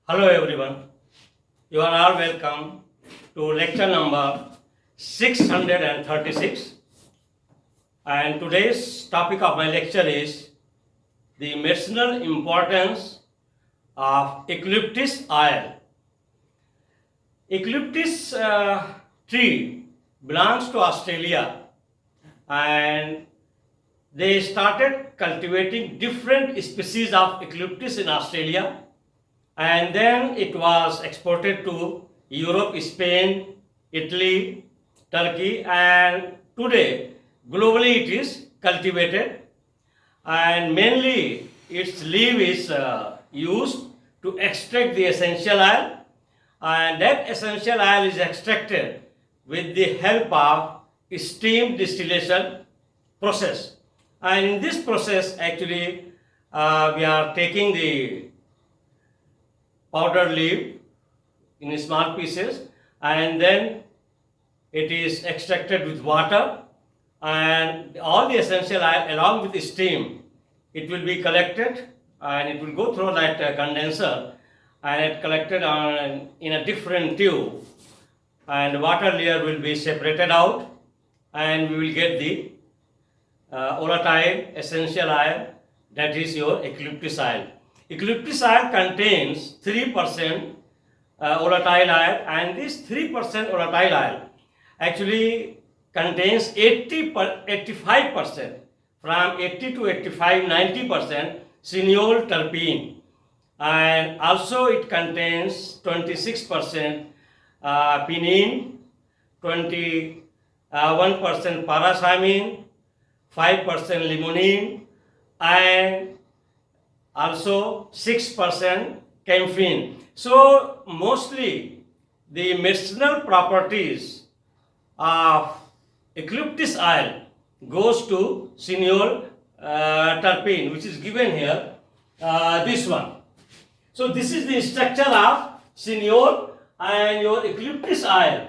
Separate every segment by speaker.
Speaker 1: Hello everyone, you are all welcome to lecture number 636, and today's topic of my lecture is the medicinal importance of eucalyptus oil. Eucalyptus tree belongs to Australia, and they started cultivating different species of eucalyptus in Australia, and then it was exported to Europe, Spain, Italy, Turkey, and today globally it is cultivated, and mainly its leaf is used to extract the essential oil, and that essential oil is extracted with the help of steam distillation process. And in this process actually we are taking the powdered leaf in small pieces, and then it is extracted with water, and all the essential oil along with the steam, it will be collected and it will go through that condenser, and it collected in a different tube, and water layer will be separated out, and we will get the volatile essential oil, that is your eucalyptus oil. Eucalyptus oil contains 3% volatile oil, and this 3% volatile oil actually contains 85%, from 80 to 85, 90% cineol terpene, and also it contains 26% pinene, 21% parasamine, 5% limonene, and also 6% camphin. So mostly the medicinal properties of eucalyptus oil goes to cineol terpene, which is given here, this one. So this is the structure of cineol, and your eucalyptus oil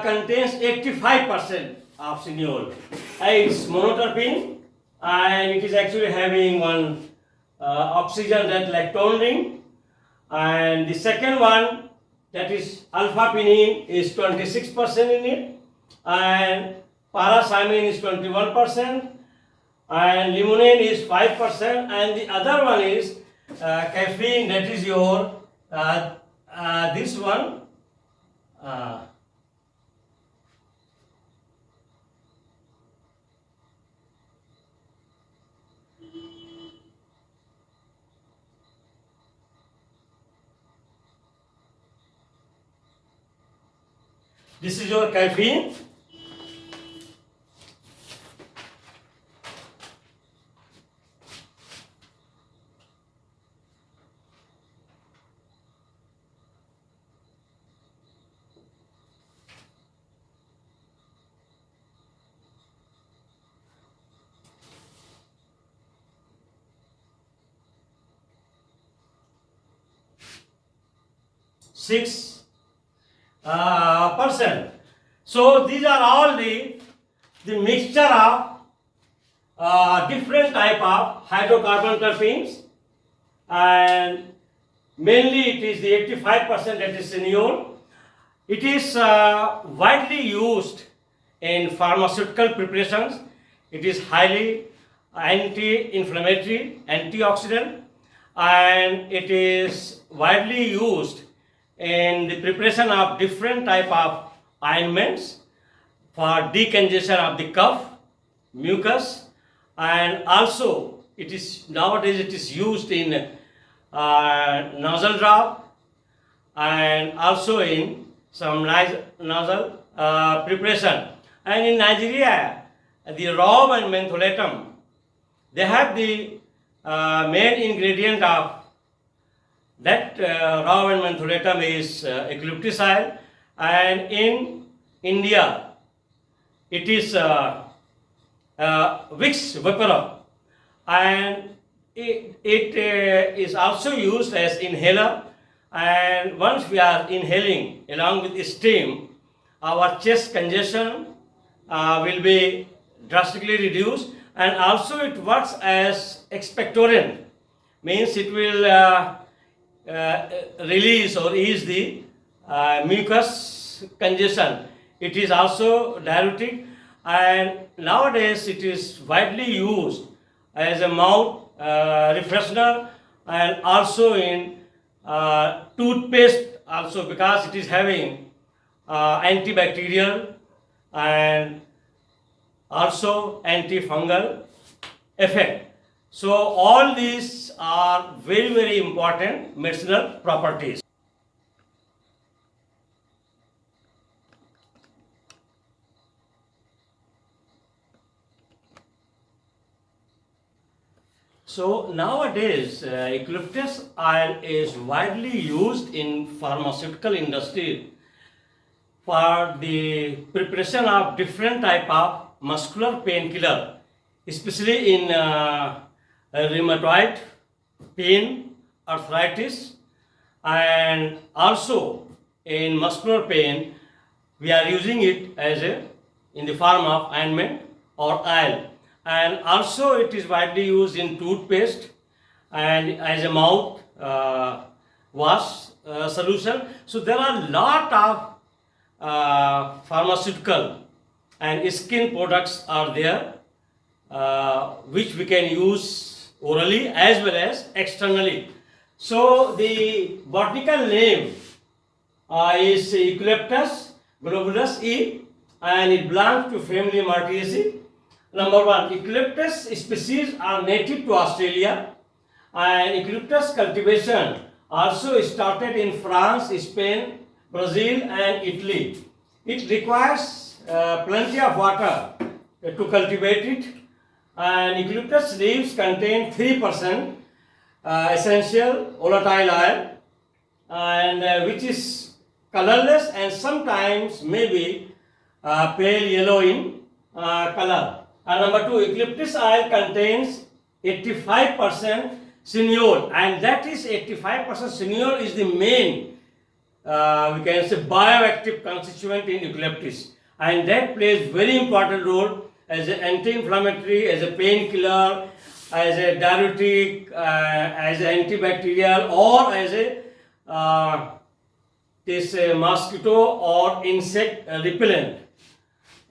Speaker 1: contains 85% of cineol. It's monoterpene, and it is actually having one oxygen, that lactone ring, and the second one, that is alpha pinene, is 26% in it, and parasamine is 21%, and limonene is 5%, and the other one is caffeine, that is your this one, this is your caffeine. Six percent. So these are all the mixture of different type of hydrocarbon terpenes, and mainly it is the 85% that is cineol. It is widely used in pharmaceutical preparations. It is highly anti-inflammatory, antioxidant, and it is widely used in the preparation of different type of ointments for decongestion of the cough, mucus, and also it is nowadays it is used in nasal drop, and also in some nasal preparation. And in Nigeria, the raw and mentholatum, they have the main ingredient of that raw and mentholatum is eucalyptus oil, and in India it is Vicks Vaporub, and it is also used as inhaler, and once we are inhaling along with steam, our chest congestion will be drastically reduced, and also it works as expectorant, means it will release or ease the mucus congestion. It is also diuretic, and nowadays it is widely used as a mouth refreshener, and also in toothpaste also, because it is having antibacterial and also antifungal effect. So all these are very, very important medicinal properties. So nowadays, eucalyptus oil is widely used in pharmaceutical industry for the preparation of different type of muscular painkiller, especially in rheumatoid pain, arthritis, and also in muscular pain. We are using it as a in the form of ointment or oil, and also it is widely used in toothpaste and as a mouth wash solution. So there are lot of pharmaceutical and skin products are there, which we can use orally as well as externally. So the botanical name is Eucalyptus globulus E, and it belongs to family Myrtaceae. Number one, eucalyptus species are native to Australia, and eucalyptus cultivation also started in France, Spain, Brazil, and Italy. It requires plenty of water to cultivate it, and eucalyptus leaves contain 3% essential volatile oil, and which is colorless and sometimes maybe pale yellow in color. And number two, eucalyptus oil contains 85% cineole, and that is 85% cineole is the main we can say bioactive constituent in eucalyptus, and that plays very important role as an anti-inflammatory, as a painkiller, as a diuretic, as an antibacterial, or as a this mosquito or insect repellent.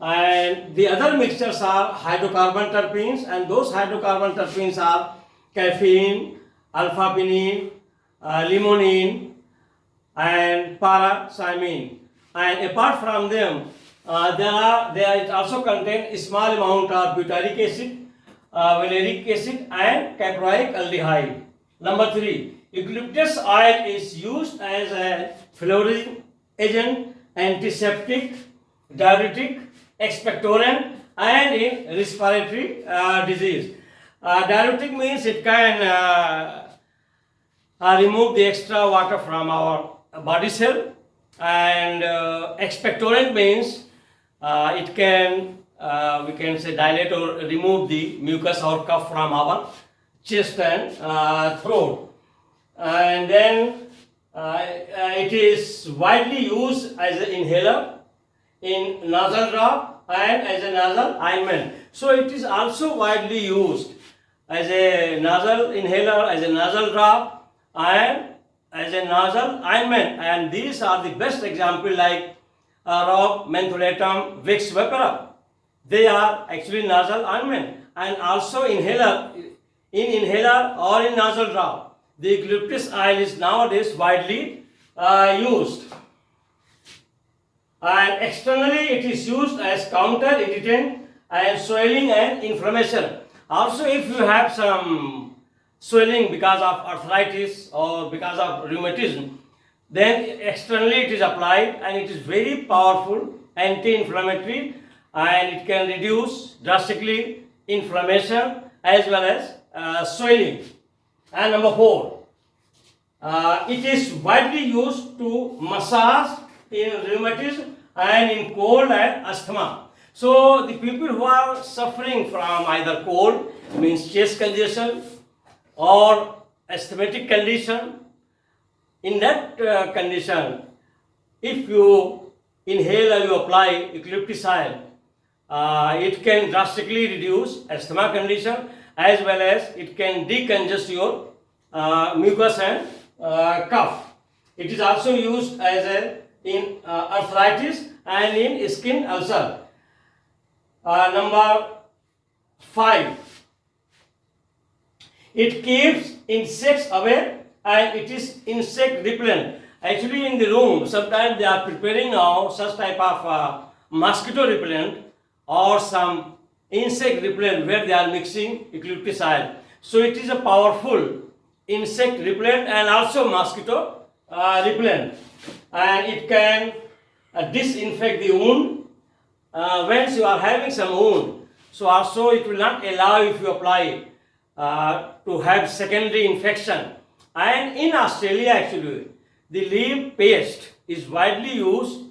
Speaker 1: And the other mixtures are hydrocarbon terpenes, and those hydrocarbon terpenes are caffeine, alpha-pinene, limonene, and paracymene. And apart from them, it also contains a small amount of butyric acid, valeric acid, and caproic aldehyde. Number three, eucalyptus oil is used as a flavoring agent, antiseptic, diuretic, expectorant, and in respiratory disease. Diuretic means it can remove the extra water from our body cell, and expectorant means it can we can say dilate or remove the mucus or cough from our chest and throat. And then it is widely used as an inhaler, in nasal drop, and as a nasal ointment. So it is also widely used as a nasal inhaler, as a nasal drop, and as a nasal ointment. And these are the best example like Rob mentholatum, Vicks Vaporub. They are actually nasal ointment, and also inhaler, in inhaler or in nasal drop. The eucalyptus oil is nowadays widely used. And externally it is used as counter irritant and swelling and inflammation. Also, if you have some swelling because of arthritis or because of rheumatism, then externally it is applied, and it is very powerful anti-inflammatory, and it can reduce drastically inflammation as well as swelling. And number four, it is widely used to massage in rheumatism and in cold and asthma. So the people who are suffering from either cold, means chest congestion, or asthmatic condition, in that condition, if you inhale or you apply eucalyptus oil, it can drastically reduce asthma condition, as well as it can decongest your mucus and cough. It is also used as in arthritis and in skin ulcer. Number 5. It keeps insects away and it is insect repellent. Actually, in the room, sometimes they are preparing now such type of mosquito repellent or some insect repellent where they are mixing eucalyptus oil. So it is a powerful insect repellent and also mosquito repellent, and it can disinfect the wound. Once you are having some wound, so also it will not allow if you apply to have secondary infection. And in Australia actually the leaf paste is widely used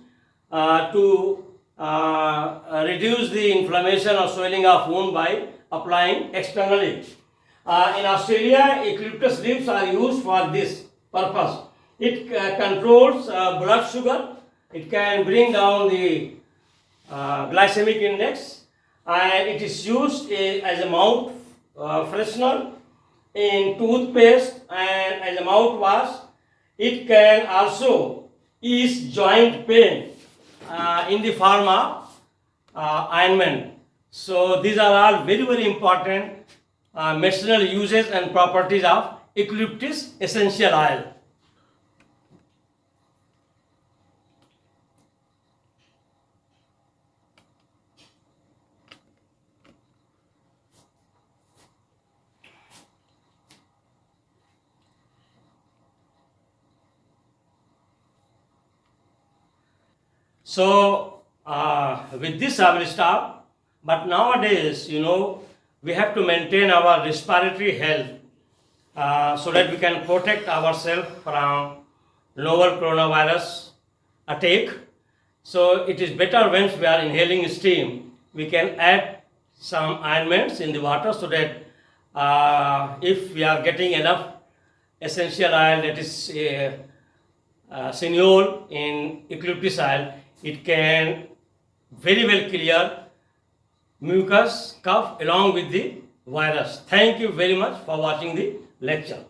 Speaker 1: to reduce the inflammation or swelling of wound by applying externally. In Australia, eucalyptus leaves are used for this purpose. It controls blood sugar. It can bring down the glycemic index, and it is used as a mouth freshener, in toothpaste, and as a mouthwash. It can also ease joint pain in the form of ointment. So these are all very, very important medicinal uses and properties of eucalyptus essential oil. So with this I will stop. But nowadays, we have to maintain our respiratory health so that we can protect ourselves from novel coronavirus attack. So it is better when we are inhaling steam, we can add some ointments in the water so that if we are getting enough essential oil, that is cineole in eucalyptus oil, it can very well clear mucus, cough along with the virus. Thank you very much for watching the lecture.